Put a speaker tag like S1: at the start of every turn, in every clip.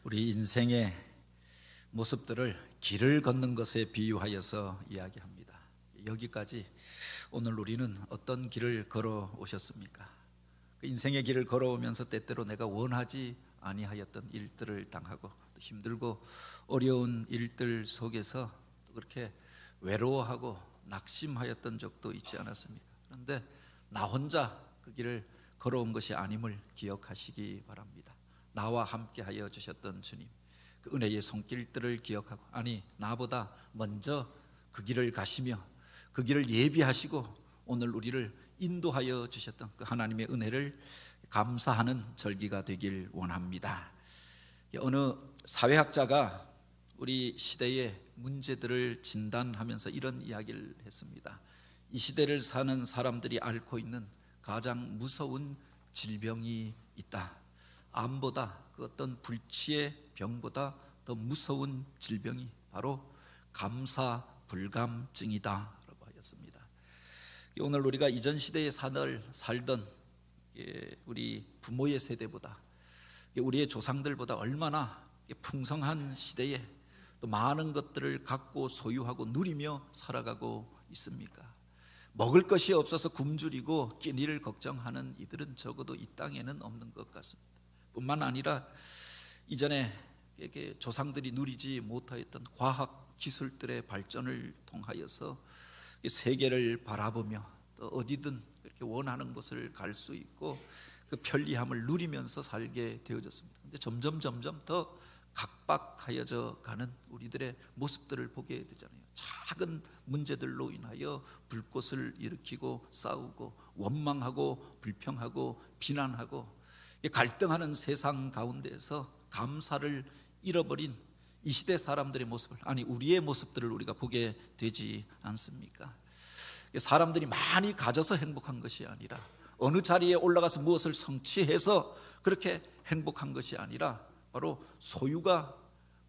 S1: 우리 인생의 모습들을 길을 걷는 것에 비유하여서 이야기합니다. 여기까지 오늘 우리는 어떤 길을 걸어 오셨습니까? 그 인생의 길을 걸어오면서 때때로 내가 원하지 아니하였던 일들을 당하고 힘들고 어려운 일들 속에서 그렇게 외로워하고 낙심하였던 적도 있지 않았습니까? 그런데 나 혼자 그 길을 걸어온 것이 아님을 기억하시기 바랍니다. 나와 함께 하여 주셨던 주님, 그 은혜의 손길들을 기억하고, 아니 나보다 먼저 그 길을 가시며 그 길을 예비하시고 오늘 우리를 인도하여 주셨던 그 하나님의 은혜를 감사하는 절기가 되길 원합니다. 어느 사회학자가 우리 시대의 문제들을 진단하면서 이런 이야기를 했습니다. 이 시대를 사는 사람들이 앓고 있는 가장 무서운 질병이 있다. 암보다, 그 어떤 불치의 병보다 더 무서운 질병이 바로 감사불감증이다 라고 하였습니다. 오늘 우리가 이전 시대에 살던 우리 부모의 세대보다, 우리의 조상들보다 얼마나 풍성한 시대에 또 많은 것들을 갖고 소유하고 누리며 살아가고 있습니까? 먹을 것이 없어서 굶주리고 끼니를 걱정하는 이들은 적어도 이 땅에는 없는 것 같습니다. 뿐만 아니라 이전에 조상들이 누리지 못하였던 과학 기술들의 발전을 통하여서 세계를 바라보며 또 어디든 그렇게 원하는 곳을 갈 수 있고 그 편리함을 누리면서 살게 되어졌습니다. 그런데 점점 더 각박하여져 가는 우리들의 모습들을 보게 되잖아요. 작은 문제들로 인하여 불꽃을 일으키고 싸우고 원망하고 불평하고 비난하고 갈등하는 세상 가운데에서 감사를 잃어버린 이 시대 사람들의 모습을, 아니 우리의 모습들을 우리가 보게 되지 않습니까? 사람들이 많이 가져서 행복한 것이 아니라, 어느 자리에 올라가서 무엇을 성취해서 그렇게 행복한 것이 아니라 바로 소유가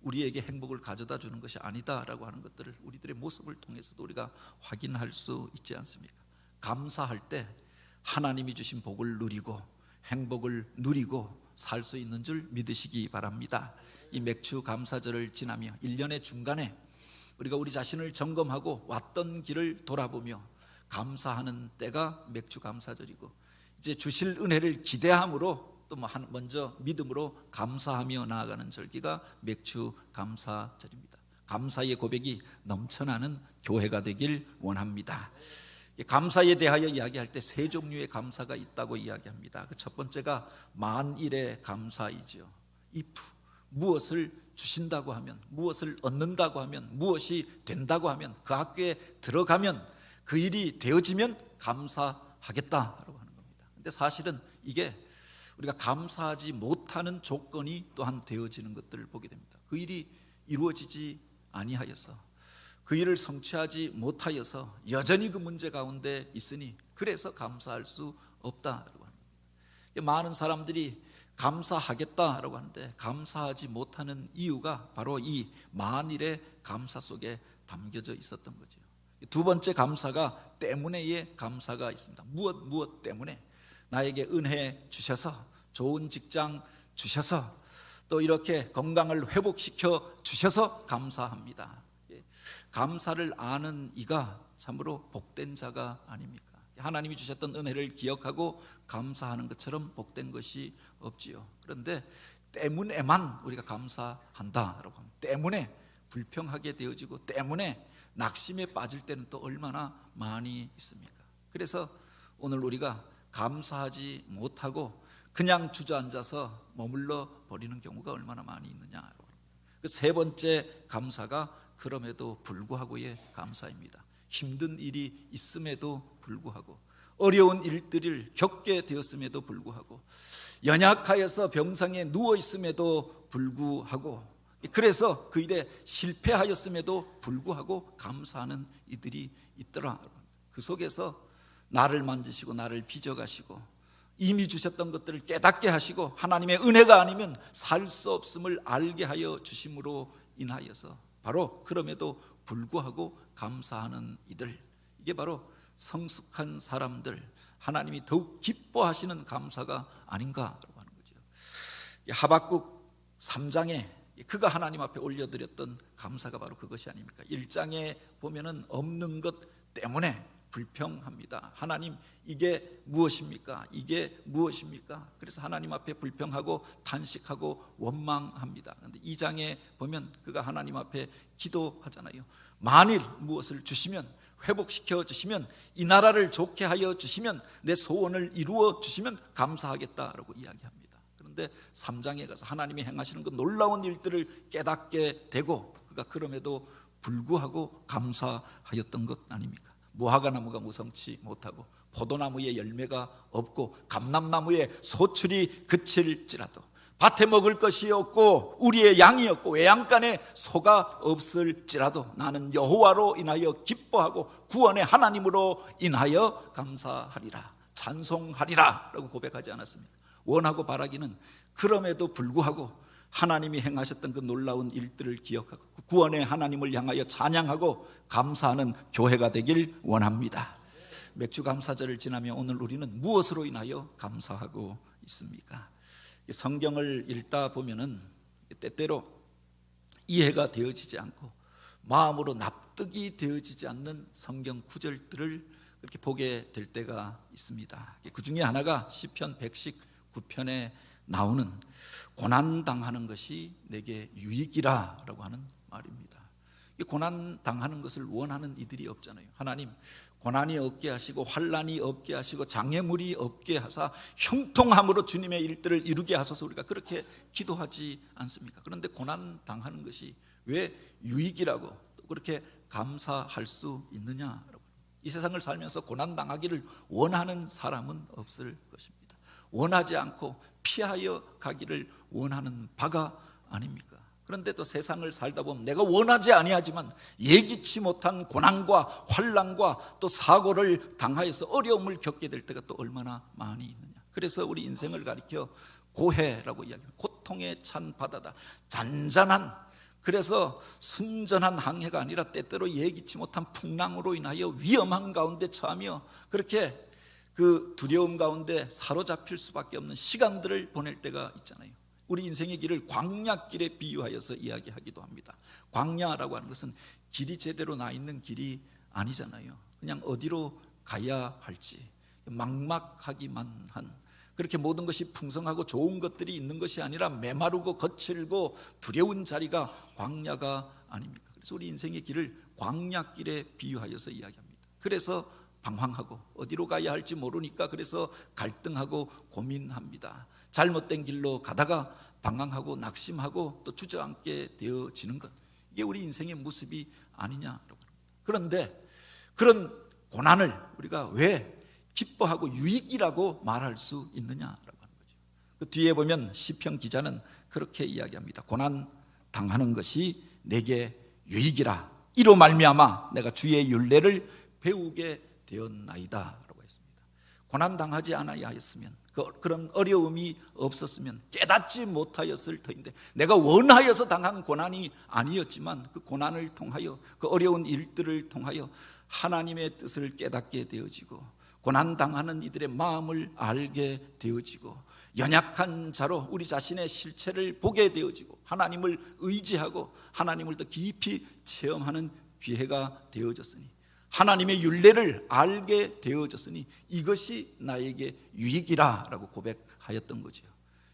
S1: 우리에게 행복을 가져다 주는 것이 아니다라고 하는 것들을 우리들의 모습을 통해서도 우리가 확인할 수 있지 않습니까? 감사할 때 하나님이 주신 복을 누리고 행복을 누리고 살 수 있는 줄 믿으시기 바랍니다. 이 맥주 감사절을 지나며 1년의 중간에 우리가 우리 자신을 점검하고 왔던 길을 돌아보며 감사하는 때가 맥주 감사절이고, 이제 주실 은혜를 기대함으로 또 먼저 믿음으로 감사하며 나아가는 절기가 맥주 감사절입니다. 감사의 고백이 넘쳐나는 교회가 되길 원합니다. 감사에 대하여 이야기할 때 세 종류의 감사가 있다고 이야기합니다. 그 첫 번째가 만일의 감사이죠. if, 무엇을 주신다고 하면, 무엇을 얻는다고 하면, 무엇이 된다고 하면, 그 학교에 들어가면, 그 일이 되어지면 감사하겠다라고 하는 겁니다. 근데 사실은 이게 우리가 감사하지 못하는 조건이 또한 되어지는 것들을 보게 됩니다. 그 일이 이루어지지 아니하여서, 그 일을 성취하지 못하여서 여전히 그 문제 가운데 있으니 그래서 감사할 수 없다라고 합니다. 많은 사람들이 감사하겠다라고 하는데 감사하지 못하는 이유가 바로 이 만일의 감사 속에 담겨져 있었던 거죠. 두 번째 감사가 때문에의 감사가 있습니다. 무엇 때문에 나에게 은혜 주셔서, 좋은 직장 주셔서, 또 이렇게 건강을 회복시켜 주셔서 감사합니다. 감사를 아는 이가 참으로 복된 자가 아닙니까? 하나님이 주셨던 은혜를 기억하고 감사하는 것처럼 복된 것이 없지요. 그런데 때문에만 우리가 감사한다라고 합니다. 때문에 불평하게 되어지고 때문에 낙심에 빠질 때는 또 얼마나 많이 있습니까? 그래서 오늘 우리가 감사하지 못하고 그냥 주저앉아서 머물러 버리는 경우가 얼마나 많이 있느냐. 그 세 번째 감사가 그럼에도 불구하고의 감사입니다. 힘든 일이 있음에도 불구하고, 어려운 일들을 겪게 되었음에도 불구하고, 연약하여서 병상에 누워 있음에도 불구하고, 그래서 그 일에 실패하였음에도 불구하고 감사하는 이들이 있더라. 그 속에서 나를 만지시고 나를 빚어가시고 이미 주셨던 것들을 깨닫게 하시고 하나님의 은혜가 아니면 살 수 없음을 알게 하여 주심으로 인하여서 바로 그럼에도 불구하고 감사하는 이들, 이게 바로 성숙한 사람들, 하나님이 더욱 기뻐하시는 감사가 아닌가라고 하는 거죠. 하박국 3장에 그가 하나님 앞에 올려드렸던 감사가 바로 그것이 아닙니까? 1장에 보면은 없는 것 때문에 불평합니다. 하나님, 이게 무엇입니까? 이게 무엇입니까? 그래서 하나님 앞에 불평하고 탄식하고 원망합니다. 그런데 2장에 보면 그가 하나님 앞에 기도하잖아요. 만일 무엇을 주시면, 회복시켜 주시면, 이 나라를 좋게 하여 주시면, 내 소원을 이루어 주시면 감사하겠다라고 이야기합니다. 그런데 3장에 가서 하나님이 행하시는 그 놀라운 일들을 깨닫게 되고, 그가 그럼에도 불구하고 감사하였던 것 아닙니까? 무화과나무가 무성치 못하고 포도나무에 열매가 없고 감람나무에 소출이 그칠지라도, 밭에 먹을 것이 없고 우리의 양이 없고 외양간에 소가 없을지라도 나는 여호와로 인하여 기뻐하고 구원의 하나님으로 인하여 감사하리라, 찬송하리라 라고 고백하지 않았습니까? 원하고 바라기는 그럼에도 불구하고 하나님이 행하셨던 그 놀라운 일들을 기억하고 구원의 하나님을 향하여 찬양하고 감사하는 교회가 되길 원합니다. 맥주 감사절을 지나며 오늘 우리는 무엇으로 인하여 감사하고 있습니까? 성경을 읽다 보면은 때때로 이해가 되어지지 않고 마음으로 납득이 되어지지 않는 성경 구절들을 그렇게 보게 될 때가 있습니다. 그 중에 하나가 시편 119편에 나오는 고난당하는 것이 내게 유익이라 라고 하는 말입니다. 고난당하는 것을 원하는 이들이 없잖아요. 하나님, 고난이 없게 하시고 환난이 없게 하시고 장애물이 없게 하사 형통함으로 주님의 일들을 이루게 하소서, 우리가 그렇게 기도하지 않습니까? 그런데 고난당하는 것이 왜 유익이라고 또 그렇게 감사할 수 있느냐라고. 이 세상을 살면서 고난당하기를 원하는 사람은 없을 것입니다. 원하지 않고 피하여 가기를 원하는 바가 아닙니까? 그런데 또 세상을 살다 보면 내가 원하지 아니하지만 예기치 못한 고난과 환난과 또 사고를 당하여서 어려움을 겪게 될 때가 또 얼마나 많이 있느냐. 그래서 우리 인생을 가리켜 고해라고 이야기합니다. 고통에 찬 바다다, 잔잔한, 그래서 순전한 항해가 아니라 때때로 예기치 못한 풍랑으로 인하여 위험한 가운데 처하며 그렇게 그 두려움 가운데 사로잡힐 수밖에 없는 시간들을 보낼 때가 있잖아요. 우리 인생의 길을 광야길에 비유하여서 이야기하기도 합니다. 광야라고 하는 것은 길이 제대로 나 있는 길이 아니잖아요. 그냥 어디로 가야 할지 막막하기만 한, 그렇게 모든 것이 풍성하고 좋은 것들이 있는 것이 아니라 메마르고 거칠고 두려운 자리가 광야가 아닙니까? 그래서 우리 인생의 길을 광야길에 비유하여서 이야기합니다. 그래서 방황하고 어디로 가야 할지 모르니까 그래서 갈등하고 고민합니다. 잘못된 길로 가다가 방황하고 낙심하고 또 주저앉게 되어지는 것, 이게 우리 인생의 모습이 아니냐라고. 그런데 그런 고난을 우리가 왜 기뻐하고 유익이라고 말할 수 있느냐라고 하는 거죠. 그 뒤에 보면 시편 기자는 그렇게 이야기합니다. 고난 당하는 것이 내게 유익이라, 이로 말미암아 내가 주의 율례를 배우게 되었나이다 라고 했습니다. 고난 당하지 않아야했으면, 그런 어려움이 없었으면, 깨닫지 못하였을 터인데, 내가 원하여서 당한 고난이 아니었지만 그 고난을 통하여, 그 어려운 일들을 통하여 하나님의 뜻을 깨닫게 되어지고 고난 당하는 이들의 마음을 알게 되어지고 연약한 자로 우리 자신의 실체를 보게 되어지고 하나님을 의지하고 하나님을 더 깊이 체험하는 기회가 되어졌으니, 하나님의 율례를 알게 되어졌으니 이것이 나에게 유익이라 라고 고백하였던 거죠.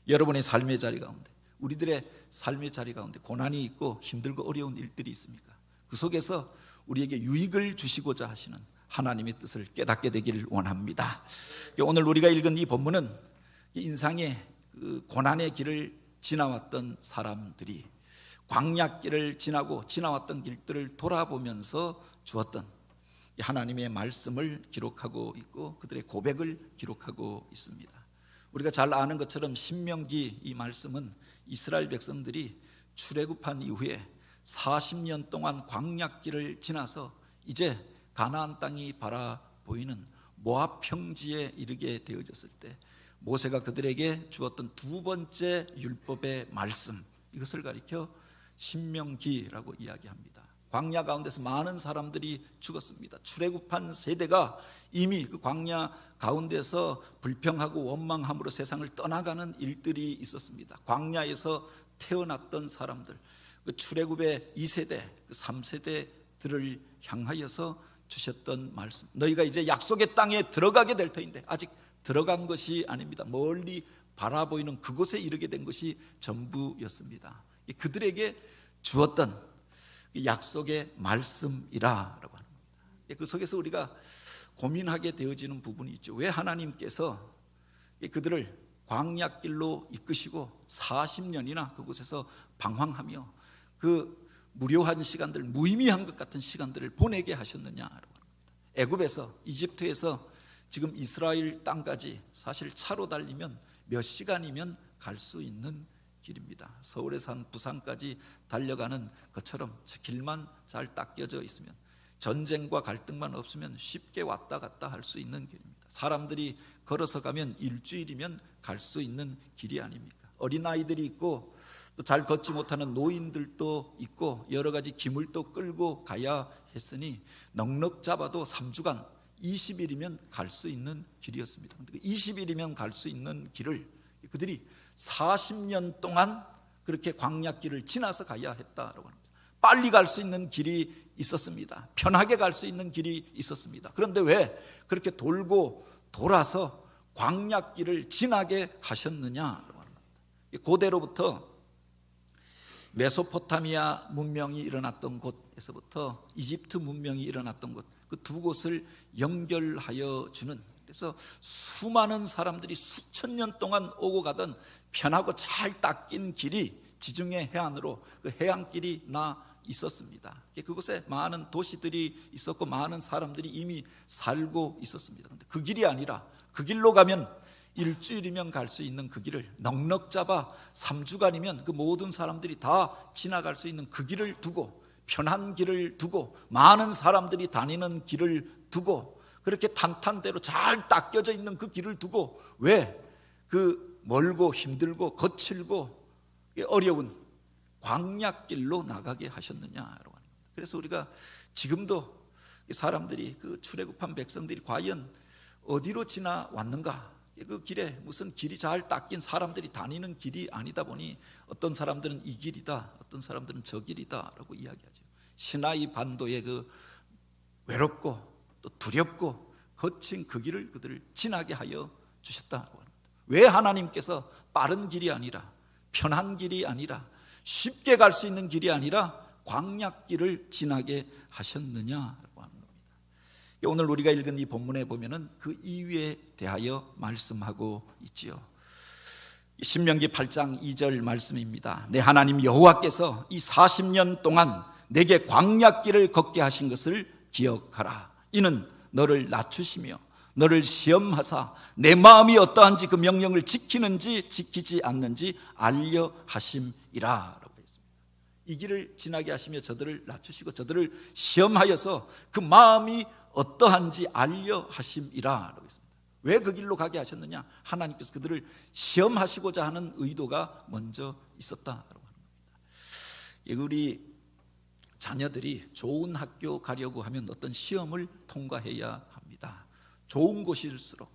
S1: 여러분의 삶의 자리 가운데, 우리들의 삶의 자리 가운데 고난이 있고 힘들고 어려운 일들이 있습니까? 그 속에서 우리에게 유익을 주시고자 하시는 하나님의 뜻을 깨닫게 되기를 원합니다. 오늘 우리가 읽은 이 본문은 인생의 그 고난의 길을 지나왔던 사람들이 광야길을 지나왔던 길들을 돌아보면서 주었던 하나님의 말씀을 기록하고 있고 그들의 고백을 기록하고 있습니다. 우리가 잘 아는 것처럼 신명기, 이 말씀은 이스라엘 백성들이 출애굽한 이후에 40년 동안 광야길을 지나서 이제 가나안 땅이 바라보이는 모압 평지에 이르게 되어졌을 때 모세가 그들에게 주었던 두 번째 율법의 말씀, 이것을 가리켜 신명기라고 이야기합니다. 광야 가운데서 많은 사람들이 죽었습니다. 출애굽한 세대가 이미 그 광야 가운데서 불평하고 원망함으로 세상을 떠나가는 일들이 있었습니다. 광야에서 태어났던 사람들, 그 출애굽의 2세대, 그 3세대들을 향하여서 주셨던 말씀. 너희가 이제 약속의 땅에 들어가게 될 터인데 아직 들어간 것이 아닙니다. 멀리 바라보이는 그곳에 이르게 된 것이 전부였습니다. 그들에게 주었던 약속의 말씀이라고 하는 겁니다. 그 속에서 우리가 고민하게 되어지는 부분이 있죠. 왜 하나님께서 그들을 광야길로 이끄시고 40년이나 그곳에서 방황하며 그 무료한 시간들, 무의미한 것 같은 시간들을 보내게 하셨느냐라고 합니다. 애굽에서, 이집트에서 지금 이스라엘 땅까지 사실 차로 달리면 몇 시간이면 갈 수 있는 길입니다. 서울에서 한 부산까지 달려가는 것처럼 길만 잘 닦여져 있으면, 전쟁과 갈등만 없으면 쉽게 왔다 갔다 할 수 있는 길입니다. 사람들이 걸어서 가면 일주일이면 갈 수 있는 길이 아닙니까? 어린아이들이 있고 또 잘 걷지 못하는 노인들도 있고 여러 가지 기물도 끌고 가야 했으니 넉넉 잡아도 3주간 20일이면 갈 수 있는 길이었습니다. 20일이면 갈 수 있는 길을 그들이 40년 동안 그렇게 광야길을 지나서 가야 했다라고 합니다. 빨리 갈 수 있는 길이 있었습니다. 편하게 갈 수 있는 길이 있었습니다. 그런데 왜 그렇게 돌고 돌아서 광야길을 지나게 하셨느냐라고 합니다. 고대로부터 메소포타미아 문명이 일어났던 곳에서부터 이집트 문명이 일어났던 곳, 그 두 곳을 연결하여 주는, 그래서 수많은 사람들이 수천 년 동안 오고 가던 편하고 잘 닦인 길이 지중해 해안으로 그 해안길이 나 있었습니다. 그곳에 많은 도시들이 있었고 많은 사람들이 이미 살고 있었습니다. 그런데 그 길이 아니라 그 길로 가면 일주일이면 갈 수 있는 그 길을 넉넉 잡아 3주간이면 그 모든 사람들이 다 지나갈 수 있는 그 길을 두고, 편한 길을 두고, 많은 사람들이 다니는 길을 두고, 그렇게 탄탄대로 잘 닦여져 있는 그 길을 두고 왜 그 멀고 힘들고 거칠고 어려운 광야길로 나가게 하셨느냐라고 합니다. 그래서 우리가 지금도 사람들이, 그 출애굽한 백성들이 과연 어디로 지나왔는가, 그 길에 무슨 길이 잘 닦인 사람들이 다니는 길이 아니다 보니 어떤 사람들은 이 길이다, 어떤 사람들은 저 길이다 라고 이야기하죠. 시나이 반도의 그 외롭고 또 두렵고 거친 그 길을 그들을 지나게 하여 주셨다고 합니다. 왜 하나님께서 빠른 길이 아니라, 편한 길이 아니라, 쉽게 갈 수 있는 길이 아니라 광야길을 지나게 하셨느냐라고 하는 겁니다. 오늘 우리가 읽은 이 본문에 보면은 그 이유에 대하여 말씀하고 있지요. 신명기 8장 2절 말씀입니다. 내 하나님 여호와께서 이 40년 동안 내게 광야길을 걷게 하신 것을 기억하라. 이는 너를 낮추시며 너를 시험하사 내 마음이 어떠한지 그 명령을 지키는지 지키지 않는지 알려 하심이라 라고 했습니다. 이 길을 지나게 하시며 저들을 낮추시고 저들을 시험하여서 그 마음이 어떠한지 알려 하심이라 라고 했습니다. 왜 그 길로 가게 하셨느냐? 하나님께서 그들을 시험하시고자 하는 의도가 먼저 있었다라고 하는 겁니다. 우리 자녀들이 좋은 학교 가려고 하면 어떤 시험을 통과해야 합니다. 좋은 곳일수록,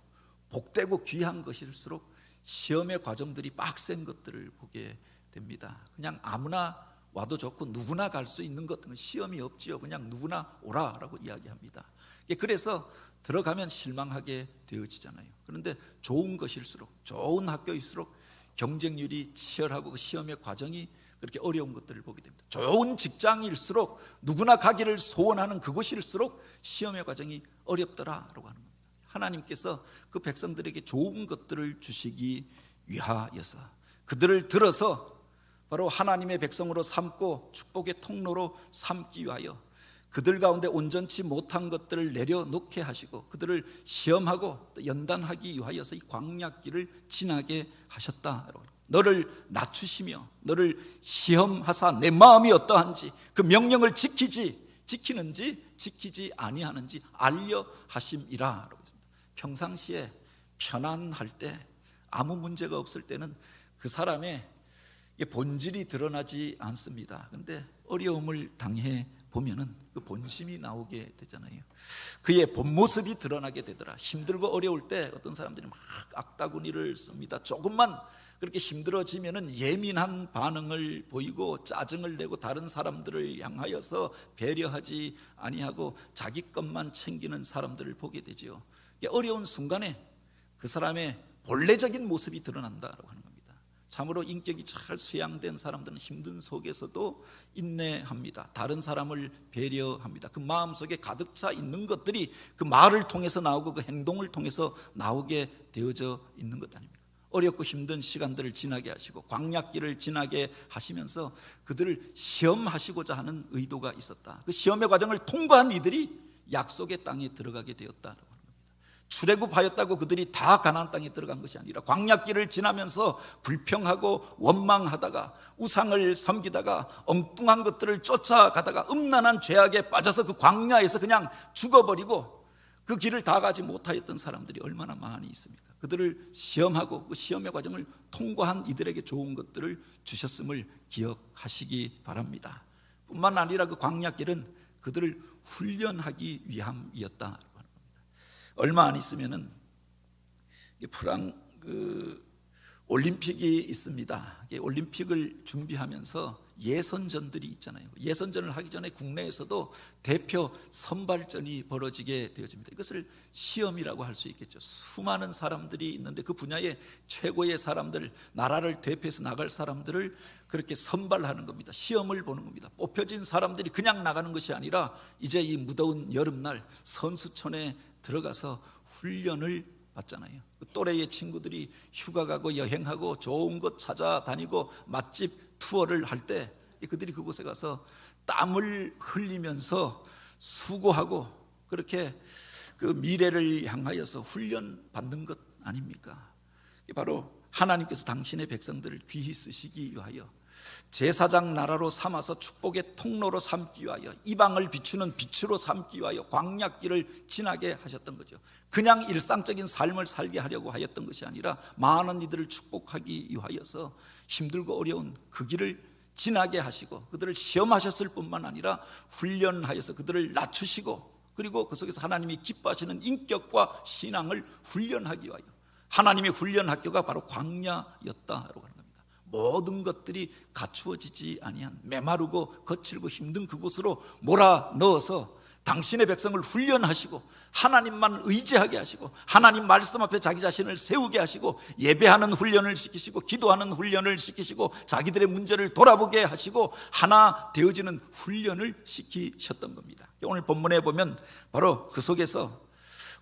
S1: 복되고 귀한 것일수록 시험의 과정들이 빡센 것들을 보게 됩니다. 그냥 아무나 와도 좋고 누구나 갈 수 있는 것들은 시험이 없지요. 그냥 누구나 오라라고 이야기합니다. 그래서 들어가면 실망하게 되어지잖아요. 그런데 좋은 것일수록, 좋은 학교일수록 경쟁률이 치열하고 그 시험의 과정이 그렇게 어려운 것들을 보게 됩니다. 좋은 직장일수록, 누구나 가기를 소원하는 그곳일수록 시험의 과정이 어렵더라라고 하는 겁니다. 하나님께서 그 백성들에게 좋은 것들을 주시기 위하여서, 그들을 들어서 바로 하나님의 백성으로 삼고 축복의 통로로 삼기 위하여 그들 가운데 온전치 못한 것들을 내려놓게 하시고 그들을 시험하고 연단하기 위하여서 이 광야길을 지나게 하셨다. 너를 낮추시며 너를 시험하사 내 마음이 어떠한지 그 명령을 지키는지 지키지 아니하는지 알려 하심이라. 평상시에 편안할 때, 아무 문제가 없을 때는 그 사람의 본질이 드러나지 않습니다. 그런데 어려움을 당해 보면은 그 본심이 나오게 되잖아요. 그의 본 모습이 드러나게 되더라. 힘들고 어려울 때 어떤 사람들이 막 악다구니를 씁니다. 조금만 그렇게 힘들어지면은 예민한 반응을 보이고 짜증을 내고 다른 사람들을 향하여서 배려하지 아니하고 자기 것만 챙기는 사람들을 보게 되지요. 어려운 순간에 그 사람의 본래적인 모습이 드러난다라고 하는 겁니다. 참으로 인격이 잘 수양된 사람들은 힘든 속에서도 인내합니다. 다른 사람을 배려합니다. 그 마음속에 가득 차 있는 것들이 그 말을 통해서 나오고 그 행동을 통해서 나오게 되어져 있는 것 아닙니까? 어렵고 힘든 시간들을 지나게 하시고 광야길을 지나게 하시면서 그들을 시험하시고자 하는 의도가 있었다. 그 시험의 과정을 통과한 이들이 약속의 땅에 들어가게 되었다라고 합니다. 출애굽하였다고 그들이 다 가나안 땅에 들어간 것이 아니라 광야길을 지나면서 불평하고 원망하다가 우상을 섬기다가 엉뚱한 것들을 쫓아가다가 음란한 죄악에 빠져서 그 광야에서 그냥 죽어버리고 그 길을 다 가지 못하였던 사람들이 얼마나 많이 있습니까? 그들을 시험하고 그 시험의 과정을 통과한 이들에게 좋은 것들을 주셨음을 기억하시기 바랍니다. 뿐만 아니라 그 광야길은 그들을 훈련하기 위함이었다. 얼마 안 있으면은 올림픽이 있습니다. 올림픽을 준비하면서 예선전들이 있잖아요. 예선전을 하기 전에 국내에서도 대표 선발전이 벌어지게 되어집니다. 이것을 시험이라고 할 수 있겠죠. 수많은 사람들이 있는데 그 분야의 최고의 사람들, 나라를 대표해서 나갈 사람들을 그렇게 선발하는 겁니다. 시험을 보는 겁니다. 뽑혀진 사람들이 그냥 나가는 것이 아니라 이제 이 무더운 여름날 선수촌에 들어가서 훈련을 받잖아요. 또래의 친구들이 휴가 가고 여행하고 좋은 곳 찾아다니고 맛집 투어를 할 때 그들이 그곳에 가서 땀을 흘리면서 수고하고 그렇게 그 미래를 향하여서 훈련 받는 것 아닙니까? 바로 하나님께서 당신의 백성들을 귀히 쓰시기 위하여 제사장 나라로 삼아서 축복의 통로로 삼기 위하여 이방을 비추는 빛으로 삼기 위하여 광야길을 지나게 하셨던 거죠. 그냥 일상적인 삶을 살게 하려고 하였던 것이 아니라 많은 이들을 축복하기 위하여서 힘들고 어려운 그 길을 지나게 하시고 그들을 시험하셨을 뿐만 아니라 훈련하여서 그들을 낮추시고 그리고 그 속에서 하나님이 기뻐하시는 인격과 신앙을 훈련하기 위하여 하나님의 훈련 학교가 바로 광야였다라고 하는 겁니다. 모든 것들이 갖추어지지 아니한 메마르고 거칠고 힘든 그곳으로 몰아넣어서 당신의 백성을 훈련하시고 하나님만 의지하게 하시고 하나님 말씀 앞에 자기 자신을 세우게 하시고 예배하는 훈련을 시키시고 기도하는 훈련을 시키시고 자기들의 문제를 돌아보게 하시고 하나 되어지는 훈련을 시키셨던 겁니다. 오늘 본문에 보면 바로 그 속에서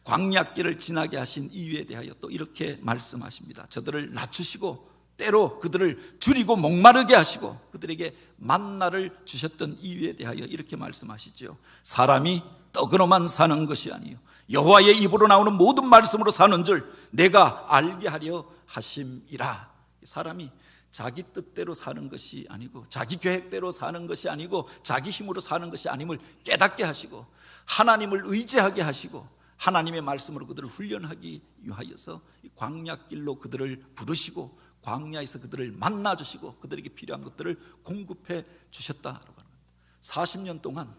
S1: 광야길을 지나게 하신 이유에 대하여 또 이렇게 말씀하십니다. 저들을 낮추시고 때로 그들을 줄이고 목마르게 하시고 그들에게 만나를 주셨던 이유에 대하여 이렇게 말씀하시죠. 사람이 떡으로만 사는 것이 아니요 여호와의 입으로 나오는 모든 말씀으로 사는 줄 내가 알게 하려 하심이라. 사람이 자기 뜻대로 사는 것이 아니고 자기 계획대로 사는 것이 아니고 자기 힘으로 사는 것이 아님을 깨닫게 하시고 하나님을 의지하게 하시고 하나님의 말씀으로 그들을 훈련하기 위하여서 광야길로 그들을 부르시고 광야에서 그들을 만나주시고 그들에게 필요한 것들을 공급해 주셨다라고 하는 겁니다. 40년 동안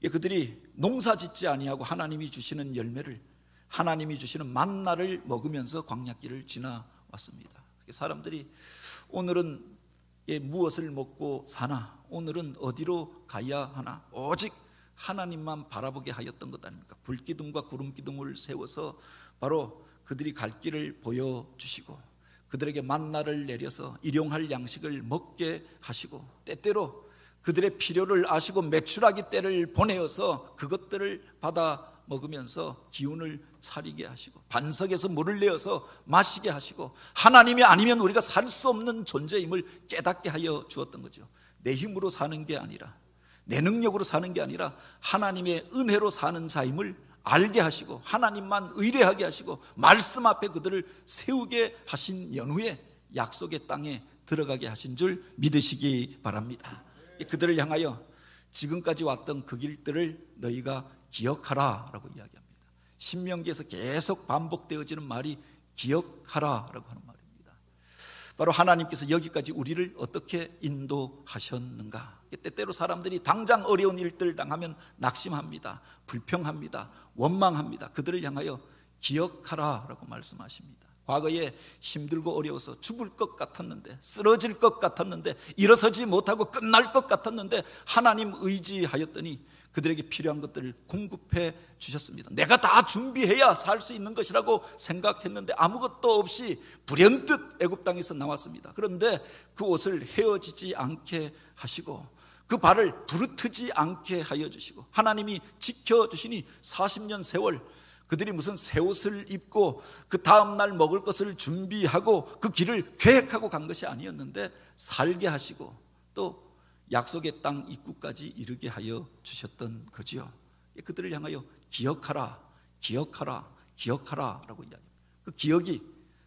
S1: 그들이 농사짓지 아니하고 하나님이 주시는 열매를 하나님이 주시는 만나를 먹으면서 광야길을 지나왔습니다. 사람들이 오늘은 무엇을 먹고 사나 오늘은 어디로 가야 하나 오직 하나님만 바라보게 하였던 것 아닙니까? 불기둥과 구름기둥을 세워서 바로 그들이 갈 길을 보여주시고 그들에게 만나를 내려서 일용할 양식을 먹게 하시고 때때로 그들의 필요를 아시고 메추라기 떼를 보내어서 그것들을 받아 먹으면서 기운을 차리게 하시고 반석에서 물을 내어서 마시게 하시고 하나님이 아니면 우리가 살 수 없는 존재임을 깨닫게 하여 주었던 거죠. 내 힘으로 사는 게 아니라 내 능력으로 사는 게 아니라 하나님의 은혜로 사는 자임을 알게 하시고 하나님만 의뢰하게 하시고 말씀 앞에 그들을 세우게 하신 연후에 약속의 땅에 들어가게 하신 줄 믿으시기 바랍니다. 그들을 향하여 지금까지 왔던 그 길들을 너희가 기억하라 라고 이야기합니다. 신명기에서 계속 반복되어지는 말이 기억하라 라고 하는 말입니다. 바로 하나님께서 여기까지 우리를 어떻게 인도하셨는가. 때때로 사람들이 당장 어려운 일들 당하면 낙심합니다, 불평합니다, 원망합니다. 그들을 향하여 기억하라 라고 말씀하십니다. 과거에 힘들고 어려워서 죽을 것 같았는데, 쓰러질 것 같았는데, 일어서지 못하고 끝날 것 같았는데 하나님 의지하였더니 그들에게 필요한 것들을 공급해 주셨습니다. 내가 다 준비해야 살 수 있는 것이라고 생각했는데 아무것도 없이 불현듯 애굽 땅에서 나왔습니다. 그런데 그 옷을 헤어지지 않게 하시고 그 발을 부르트지 않게 하여 주시고 하나님이 지켜주시니 40년 세월 그들이 무슨 새 옷을 입고 그 다음날 먹을 것을 준비하고 그 길을 계획하고 간 것이 아니었는데 살게 하시고 또 약속의 땅 입구까지 이르게 하여 주셨던 거지요. 그들을 향하여 기억하라, 기억하라, 기억하라 라고 이야기합니다. 그 기억이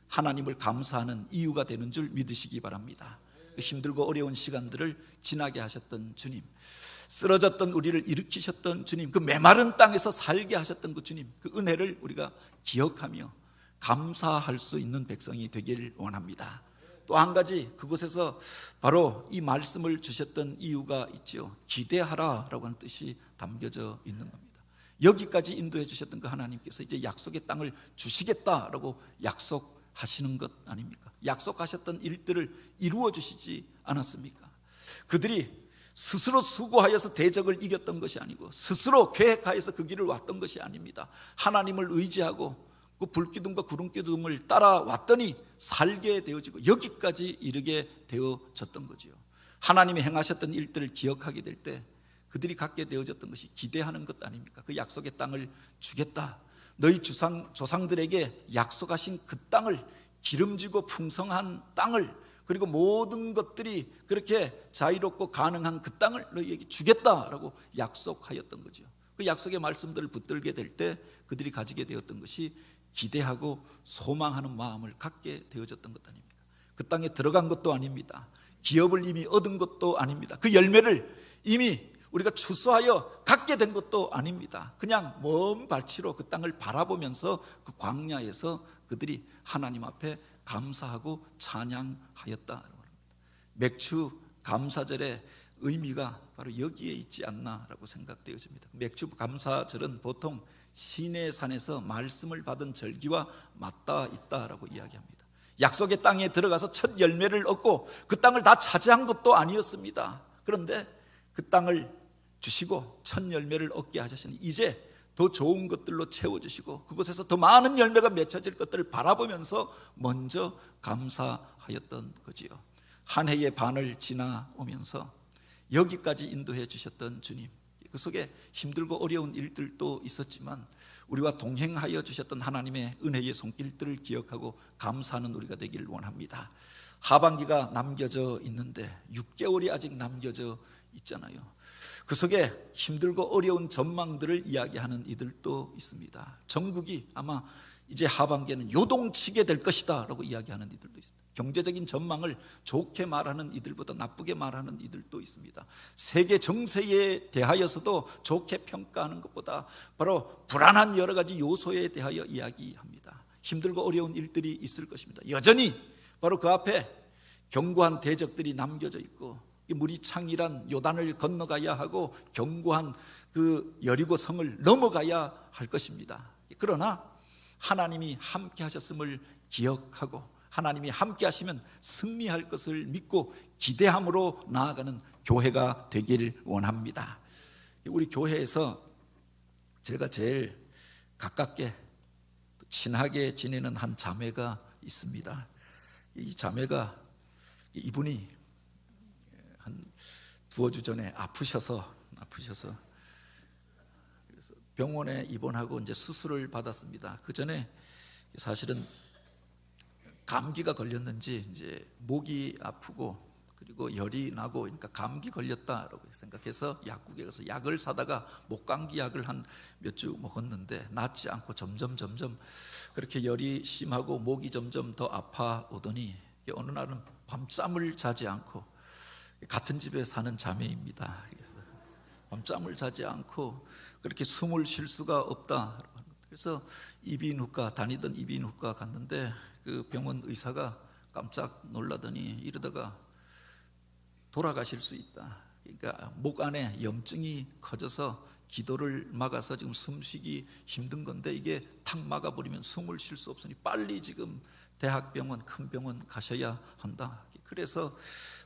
S1: 하나님을 감사하는 이유가 되는 줄 믿으시기 바랍니다. 그 힘들고 어려운 시간들을 지나게 하셨던 주님, 쓰러졌던 우리를 일으키셨던 주님, 그 메마른 땅에서 살게 하셨던 그 주님, 그 은혜를 우리가 기억하며 감사할 수 있는 백성이 되길 원합니다. 또 한 가지, 그곳에서 바로 이 말씀을 주셨던 이유가 있죠. 기대하라 라고 하는 뜻이 담겨져 있는 겁니다. 여기까지 인도해 주셨던 그 하나님께서 이제 약속의 땅을 주시겠다라고 약속하시는 것 아닙니까? 약속하셨던 일들을 이루어 주시지 않았습니까? 그들이 스스로 수고하여서 대적을 이겼던 것이 아니고 스스로 계획하여서 그 길을 왔던 것이 아닙니다. 하나님을 의지하고 그 불기둥과 구름기둥을 따라왔더니 살게 되어지고 여기까지 이르게 되어졌던 거지요. 하나님이 행하셨던 일들을 기억하게 될 때 그들이 갖게 되어졌던 것이 기대하는 것 아닙니까? 그 약속의 땅을 주겠다, 너희 조상들에게 약속하신 그 땅을, 기름지고 풍성한 땅을, 그리고 모든 것들이 그렇게 자유롭고 가능한 그 땅을 너희에게 주겠다라고 약속하였던 거죠. 그 약속의 말씀들을 붙들게 될 때 그들이 가지게 되었던 것이 기대하고 소망하는 마음을 갖게 되어졌던 것 아닙니까? 그 땅에 들어간 것도 아닙니다. 기업을 이미 얻은 것도 아닙니다. 그 열매를 이미 우리가 추수하여 갖게 된 것도 아닙니다. 그냥 먼 발치로 그 땅을 바라보면서 그 광야에서 그들이 하나님 앞에 감사하고 찬양하였다. 맥주 감사절의 의미가 바로 여기에 있지 않나라고 생각되어집니다. 맥주 감사절은 보통 시내산에서 말씀을 받은 절기와 맞닿아 있다라고 이야기합니다. 약속의 땅에 들어가서 첫 열매를 얻고 그 땅을 다 차지한 것도 아니었습니다. 그런데 그 땅을 주시고 첫 열매를 얻게 하셨으니 이제 더 좋은 것들로 채워주시고 그곳에서 더 많은 열매가 맺혀질 것들을 바라보면서 먼저 감사하였던 거지요. 한 해의 반을 지나오면서 여기까지 인도해 주셨던 주님, 그 속에 힘들고 어려운 일들도 있었지만 우리와 동행하여 주셨던 하나님의 은혜의 손길들을 기억하고 감사하는 우리가 되기를 원합니다. 하반기가 남겨져 있는데 6개월이 아직 남겨져 있잖아요. 그 속에 힘들고 어려운 전망들을 이야기하는 이들도 있습니다. 전국이 아마 이제 하반기에는 요동치게 될 것이다 라고 이야기하는 이들도 있습니다. 경제적인 전망을 좋게 말하는 이들보다 나쁘게 말하는 이들도 있습니다. 세계 정세에 대하여서도 좋게 평가하는 것보다 바로 불안한 여러 가지 요소에 대하여 이야기합니다. 힘들고 어려운 일들이 있을 것입니다. 여전히 바로 그 앞에 견고한 대적들이 남겨져 있고 물이 창이란 요단을 건너가야 하고 견고한 그 여리고 성을 넘어가야 할 것입니다. 그러나 하나님이 함께 하셨음을 기억하고 하나님이 함께 하시면 승리할 것을 믿고 기대함으로 나아가는 교회가 되길 원합니다. 우리 교회에서 제가 제일 가깝게 친하게 지내는 한 자매가 있습니다. 이 자매가 이분이 한 두어 주 전에 아프셔서 그래서 병원에 입원하고 이제 수술을 받았습니다. 그 전에 사실은 감기가 걸렸는지 이제 목이 아프고 그리고 열이 나고 그러니까 감기 걸렸다라고 생각해서 약국에 가서 약을 사다가 목감기 약을 한 몇 주 먹었는데 낫지 않고 점점 그렇게 열이 심하고 목이 점점 더 아파 오더니 어느 날은 밤잠을 자지 않고, 같은 집에 사는 자매입니다. 밤잠을 자지 않고 그렇게 숨을 쉴 수가 없다. 그래서 다니던 이비인후과 갔는데 그 병원 의사가 깜짝 놀라더니 이러다가 돌아가실 수 있다. 그러니까 목 안에 염증이 커져서 기도를 막아서 지금 숨쉬기 힘든 건데 이게 탁 막아버리면 숨을 쉴 수 없으니 빨리 지금 대학병원, 큰 병원 가셔야 한다. 그래서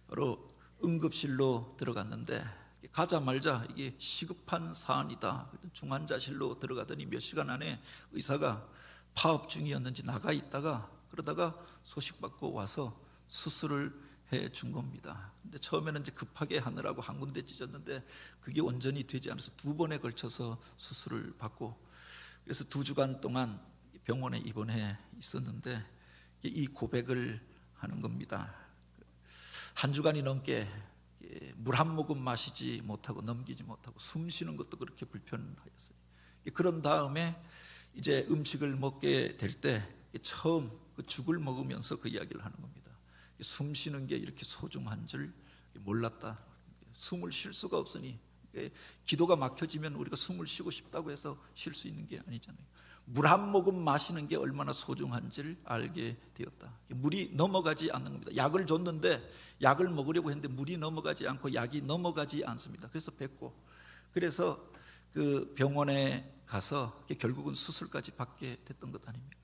S1: 바로 응급실로 들어갔는데 가자마자 이게 시급한 사안이다. 중환자실로 들어가더니 몇 시간 안에 의사가 파업 중이었는지 나가 있다가 그러다가 소식받고 와서 수술을 해준 겁니다. 근데 처음에는 이제 급하게 하느라고 한 군데 찢었는데 그게 온전히 되지 않아서 2번에 걸쳐서 수술을 받고 그래서 2주간 동안 병원에 입원해 있었는데 이 고백을 하는 겁니다. 1주간이 넘게 물 한 모금 마시지 못하고 넘기지 못하고 숨 쉬는 것도 그렇게 불편하였어요. 그런 다음에 이제 음식을 먹게 될 때 처음 그 죽을 먹으면서 그 이야기를 하는 겁니다. 숨 쉬는 게 이렇게 소중한 줄 몰랐다. 숨을 쉴 수가 없으니 기도가 막혀지면 우리가 숨을 쉬고 싶다고 해서 쉴 수 있는 게 아니잖아요. 물 한 모금 마시는 게 얼마나 소중한지를 알게 되었다. 물이 넘어가지 않는 겁니다. 약을 줬는데 약을 먹으려고 했는데 물이 넘어가지 않고 약이 넘어가지 않습니다. 그래서 뱉고 그래서 그 병원에 가서 결국은 수술까지 받게 됐던 것 아닙니까?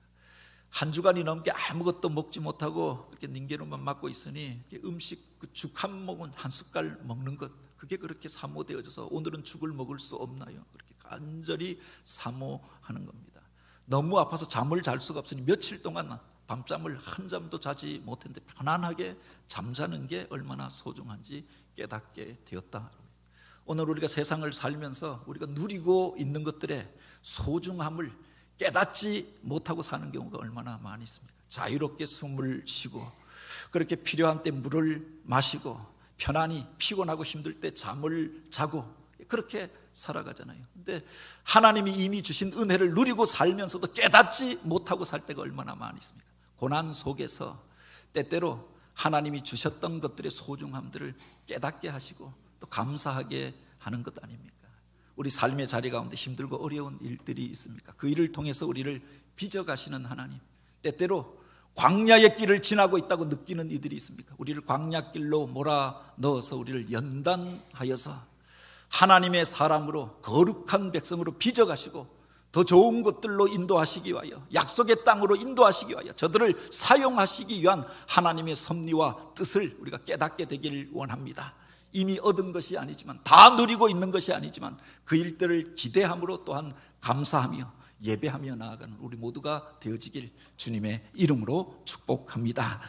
S1: 1주간이 넘게 아무것도 먹지 못하고 그렇게 닌게로만 맞고 있으니 음식 그 죽 한 모금 한 숟갈 먹는 것 그게 그렇게 사모되어져서 오늘은 죽을 먹을 수 없나요? 그렇게 간절히 사모하는 겁니다. 너무 아파서 잠을 잘 수가 없으니 며칠 동안 밤잠을 한 잠도 자지 못했는데 편안하게 잠자는 게 얼마나 소중한지 깨닫게 되었다. 오늘 우리가 세상을 살면서 우리가 누리고 있는 것들의 소중함을 깨닫지 못하고 사는 경우가 얼마나 많이 있습니까? 자유롭게 숨을 쉬고 그렇게 필요한 때 물을 마시고 편안히 피곤하고 힘들 때 잠을 자고 그렇게 살아가잖아요. 근데 하나님이 이미 주신 은혜를 누리고 살면서도 깨닫지 못하고 살 때가 얼마나 많이 있습니까? 고난 속에서 때때로 하나님이 주셨던 것들의 소중함들을 깨닫게 하시고 또 감사하게 하는 것 아닙니까? 우리 삶의 자리 가운데 힘들고 어려운 일들이 있습니까? 그 일을 통해서 우리를 빚어가시는 하나님, 때때로 광야의 길을 지나고 있다고 느끼는 이들이 있습니까? 우리를 광야길로 몰아넣어서 우리를 연단하여서 하나님의 사람으로 거룩한 백성으로 빚어가시고 더 좋은 것들로 인도하시기 위하여 약속의 땅으로 인도하시기 위하여 저들을 사용하시기 위한 하나님의 섭리와 뜻을 우리가 깨닫게 되기를 원합니다. 이미 얻은 것이 아니지만 다 누리고 있는 것이 아니지만 그 일들을 기대함으로 또한 감사하며 예배하며 나아가는 우리 모두가 되어지길 주님의 이름으로 축복합니다.